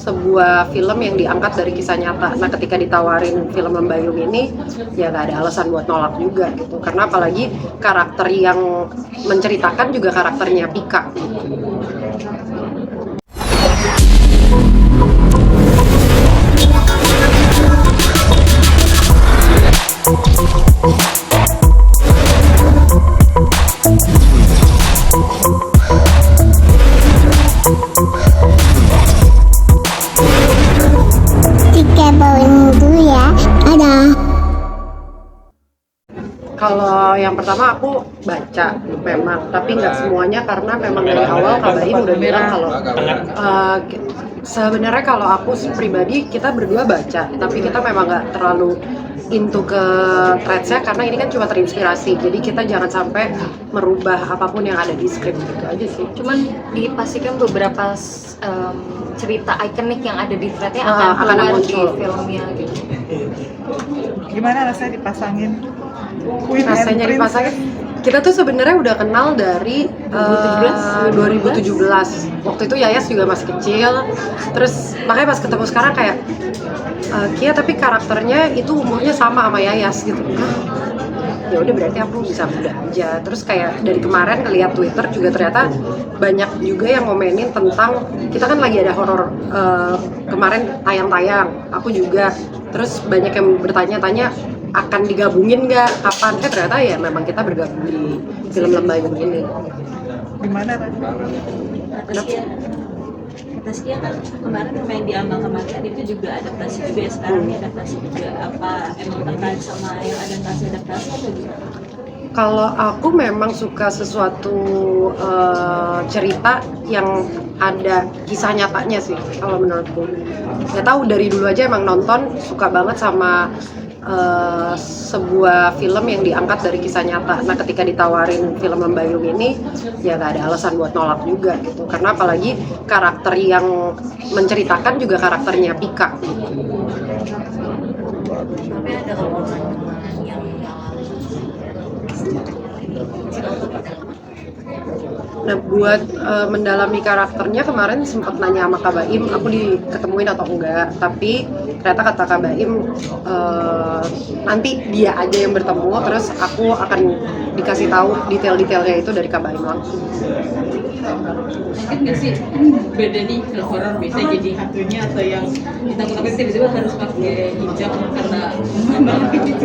sebuah film yang diangkat dari kisah nyata. Nah, ketika ditawarin film Lembayung ini, ya nggak ada alasan buat nolak juga gitu. Karena apalagi karakter yang menceritakan juga karakternya Pika. Kalau yang pertama aku baca memang, tapi nggak semuanya karena memang dari awal Kak Baim udah bilang kalau sebenarnya kalau aku pribadi kita berdua baca, tapi kita memang nggak terlalu into ke threads-nya karena ini kan cuma terinspirasi, jadi kita jangan sampai merubah apapun yang ada di skrip gitu aja sih. Cuman dipastikan beberapa cerita ikonik yang ada di thread-nya akan keluar di filmnya gitu. Gimana rasanya dipasangin? Rasanya dipasangin, kita tuh sebenarnya udah kenal dari 2017. Waktu itu Yayas juga masih kecil, terus makanya pas ketemu sekarang kayak Kia tapi karakternya itu umurnya sama Yayas gitu. Ya udah berarti aku bisa muda aja. Terus kayak dari kemarin ngeliat Twitter juga ternyata banyak juga yang ngomenin tentang kita kan lagi ada horor kemarin tayang-tayang, aku juga. Terus banyak yang bertanya-tanya akan digabungin nggak, kapan? Ternyata ya memang kita bergabung di film Lembayung ini. Gimana rasanya? Taskia kan kemarin main di Ambang Kematian itu juga adaptasi juga ya, sekarang ini adaptasi juga. Apa emang terkait sama yang adaptasi atau gimana? Kalau aku memang suka sesuatu cerita yang ada kisah nyatanya sih kalau menurutku. Nggak tahu dari dulu aja emang nonton suka banget sama sebuah film yang diangkat dari kisah nyata. Nah, ketika ditawarin film Lembayung ini, ya nggak ada alasan buat nolak juga gitu. Karena apalagi karakter yang menceritakan juga karakternya Pika. Tapi ada hubungan yang Nah, buat mendalami karakternya kemarin sempat nanya sama Kak Baim, aku diketemuin atau enggak. Tapi ternyata kata Kak Baim nanti dia aja yang bertemu, terus aku akan dikasih tahu detail-detailnya itu dari Kak Baim langsung. Kan nggak sih, beda nih film horor bisa jadi hantunya atau yang ditakut-takutin tiba-tiba harus pakai hijab karena banget gitu.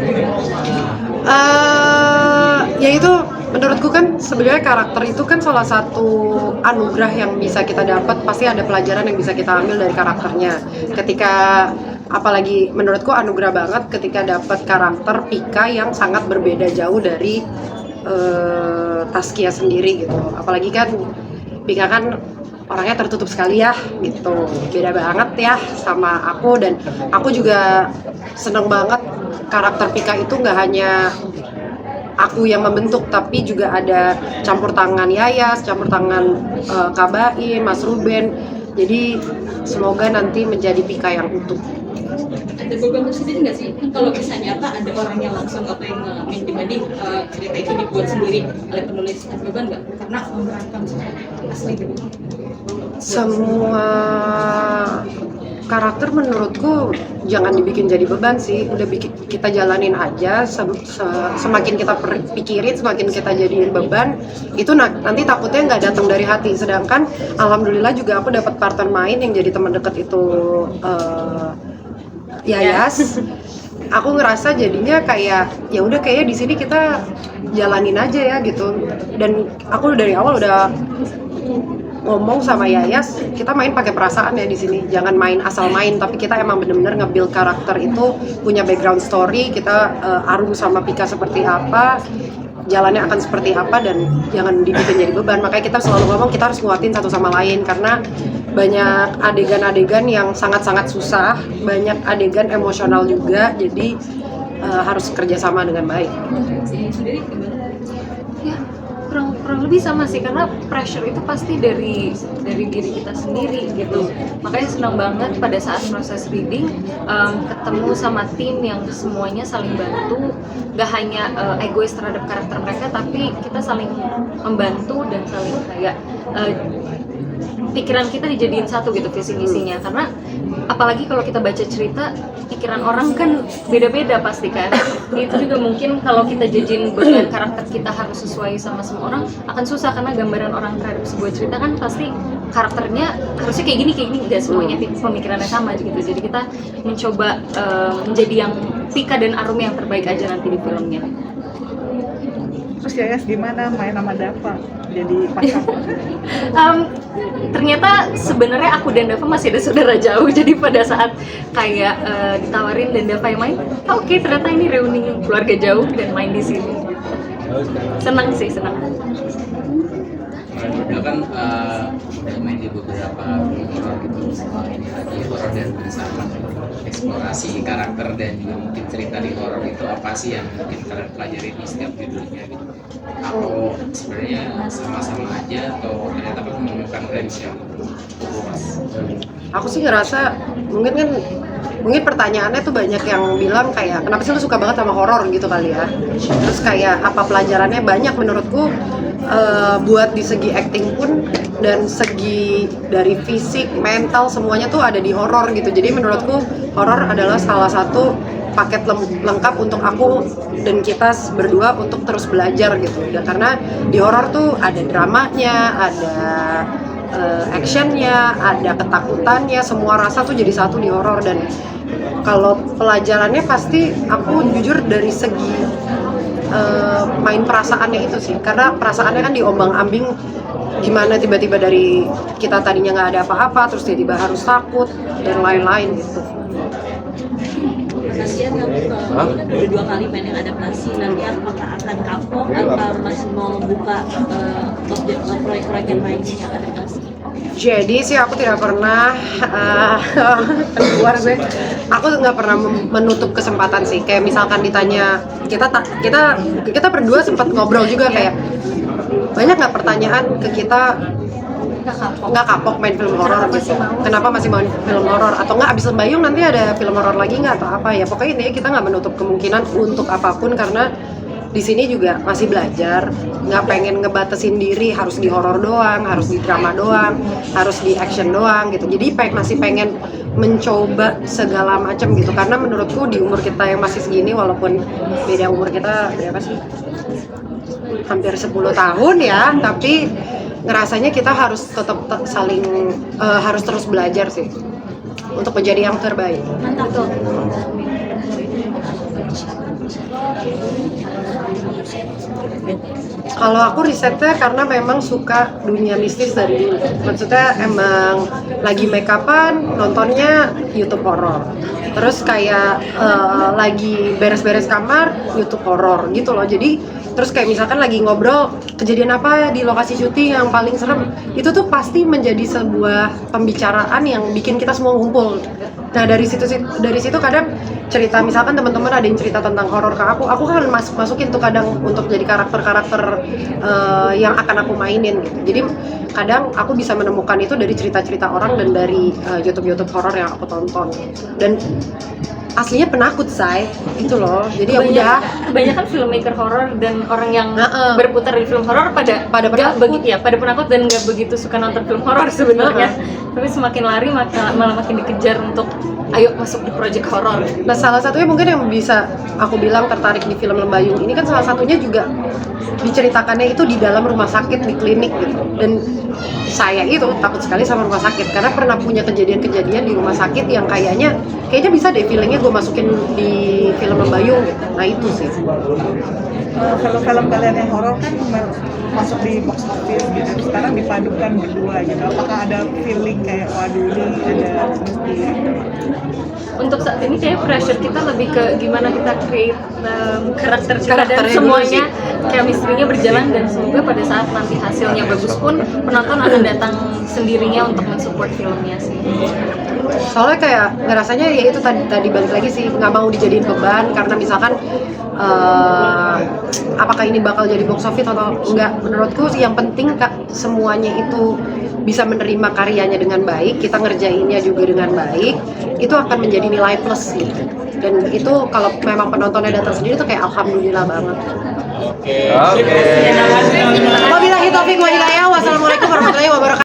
Ya itu menurutku kan sebenarnya karakter itu kan salah satu anugerah yang bisa kita dapat, pasti ada pelajaran yang bisa kita ambil dari karakternya. Ketika apalagi menurutku anugerah banget ketika dapat karakter Pika yang sangat berbeda jauh dari Taskia sendiri gitu. Apalagi kan Pika kan orangnya tertutup sekali ya gitu, beda banget ya sama aku. Dan aku juga seneng banget karakter Pika itu nggak hanya aku yang membentuk, tapi juga ada campur tangan Yayas, campur tangan Kak Baim, Mas Ruben. Jadi semoga nanti menjadi Pika yang utuh. Ada beban tersendiri nggak sih? Kan kalau bisa nyata ada orang yang langsung atau yang ngalamin dibanding cerita itu dibuat sendiri oleh penulis, ada beban nggak? Karena memerankan asli gitu. Semua karakter menurutku jangan dibikin jadi beban sih, udah kita jalanin aja. Semakin kita pikirin, semakin kita jadiin beban, itu nanti takutnya nggak datang dari hati. Sedangkan alhamdulillah juga aku dapat partner main yang jadi teman dekat itu Yayas. Aku ngerasa jadinya kayak ya udah kayaknya di sini kita jalanin aja ya gitu. Dan aku dari awal udah ngomong sama Yayas, kita main pakai perasaan ya di sini, jangan main asal main, tapi kita emang bener-bener nge-build karakter itu punya background story, kita Arum sama Pika seperti apa, jalannya akan seperti apa, dan jangan dibikin jadi beban. Makanya kita selalu ngomong kita harus nguatin satu sama lain, karena banyak adegan-adegan yang sangat-sangat susah, banyak adegan emosional juga, jadi harus kerjasama dengan baik. Sendiri gimana? Ya, kurang lebih sama sih, karena pressure itu pasti dari diri kita sendiri gitu. Makanya senang banget pada saat proses reading ketemu sama tim yang semuanya saling bantu, gak hanya egois terhadap karakter mereka, tapi kita saling membantu dan saling kayak pikiran kita dijadiin satu gitu visi misinya, karena apalagi kalau kita baca cerita, pikiran orang kan beda-beda pasti kan. Itu juga mungkin kalau kita jadiin beban karakter kita harus sesuai sama semua orang, akan susah karena gambaran orang terhadap sebuah cerita kan pasti karakternya harusnya kayak gini, nggak semuanya pemikirannya sama gitu. Jadi kita mencoba menjadi yang Pika dan Arum yang terbaik aja nanti di filmnya. Terus Yayas gimana main sama Dava jadi pasangan? Ternyata sebenarnya aku dan Dava masih ada saudara jauh, jadi pada saat kayak ditawarin dan Dava yang main, oke, ternyata ini reuni keluarga jauh dan main di sini. Senang sih, senang. Udah kan udah main di beberapa film horor gitu, ini lagi horor dan bersama eksplorasi karakter dan juga mungkin cerita di horor itu apa sih yang mungkin kalian pelajari di setiap judulnya gitu. Aku sebenarnya sama-sama aja atau ternyata menemukan range yang luas. Aku sih ngerasa mungkin pertanyaannya tuh banyak yang bilang kayak kenapa sih lu suka banget sama horor gitu kali ya. Terus kayak apa pelajarannya, banyak menurutku. Buat di segi acting pun dan segi dari fisik, mental, semuanya tuh ada di horor gitu. Jadi menurutku horor adalah salah satu paket lengkap untuk aku dan kita berdua untuk terus belajar gitu. Dan karena di horor tuh ada dramanya, ada actionnya, ada ketakutannya, semua rasa tuh jadi satu di horor. Dan kalau pelajarannya pasti aku jujur dari segi main perasaannya itu sih, karena perasaannya kan diombang-ambing, gimana tiba-tiba dari kita tadinya nggak ada apa-apa terus tiba-tiba harus takut dan lain-lain gitu. Kasihan kamu udah 2 kali main yang adaptasi, nanti apakah akan kapok atau masih mau buka proyek-proyek yang lain yang adaptasi? Jadi sih aku tidak pernah keluar gue. Aku nggak pernah menutup kesempatan sih. Kayak misalkan ditanya kita berdua sempat ngobrol juga kayak banyak nggak pertanyaan ke kita nggak kapok main film horor gitu. Kenapa masih main film horor? Atau nggak abis Lembayung nanti ada film horor lagi nggak atau apa ya? Pokoknya intinya kita nggak menutup kemungkinan untuk apapun karena di sini juga masih belajar, nggak pengen ngebatasin diri harus di horor doang, harus di drama doang, harus di action doang gitu. Jadi masih pengen mencoba segala macam gitu. Karena menurutku di umur kita yang masih segini, walaupun beda umur kita berapa sih? Hampir 10 tahun ya, tapi ngerasanya kita harus tetap saling harus terus belajar sih untuk menjadi yang terbaik. Betul. Kalau aku risetnya karena memang suka dunia mistis dari dulu. Maksudnya emang lagi make upan nontonnya YouTube horor. Terus kayak lagi beres-beres kamar YouTube horor gitu loh. Jadi terus kayak misalkan lagi ngobrol kejadian apa di lokasi syuting yang paling serem, itu tuh pasti menjadi sebuah pembicaraan yang bikin kita semua ngumpul. Nah dari situ kadang cerita, misalkan teman-teman ada yang cerita tentang horor ke aku kan masukin tuh kadang untuk jadi karakter-karakter yang akan aku mainin gitu. Jadi kadang aku bisa menemukan itu dari cerita-cerita orang dan dari YouTube horor yang aku tonton. Dan aslinya penakut say gitu loh. Jadi ya udah. Kebanyakan filmmaker horor dan orang yang berputar di film horor pada penakut dan nggak begitu suka nonton film horor sebenarnya. Tapi semakin lari malah makin dikejar untuk ayo masuk di project horor. Nah salah satunya mungkin yang bisa aku bilang tertarik di film Lembayung ini kan salah satunya juga diceritakannya itu di dalam rumah sakit, di klinik gitu. Dan saya itu takut sekali sama rumah sakit karena pernah punya kejadian-kejadian di rumah sakit yang kayaknya bisa deh feelingnya gue masukin di film Lembayung gitu. Nah itu sih. Film-film kalian yang horor kan masuk di box office gitu, sekarang dipadukan berdua gitu. Apakah ada feeling kayak waduh ini ada mesti? Untuk saat ini kayak pressure kita lebih ke gimana kita create karakter kita dan Karakternya semuanya chemistry-nya berjalan, dan semoga pada saat nanti hasilnya bagus pun penonton akan datang sendirinya untuk mensupport filmnya sih. Soalnya kayak ngerasanya ya itu tadi balik lagi sih, nggak mau dijadiin beban karena misalkan apakah ini bakal jadi box office atau enggak. Menurutku sih yang penting semuanya itu bisa menerima karyanya dengan baik, kita ngerjainnya juga dengan baik, itu akan menjadi nilai plus gitu. Dan itu kalau memang penontonnya datang sendiri tuh kayak alhamdulillah banget. Oke. Wabillahi taufiq wal hidayah. Wassalamualaikum warahmatullahi wabarakatuh.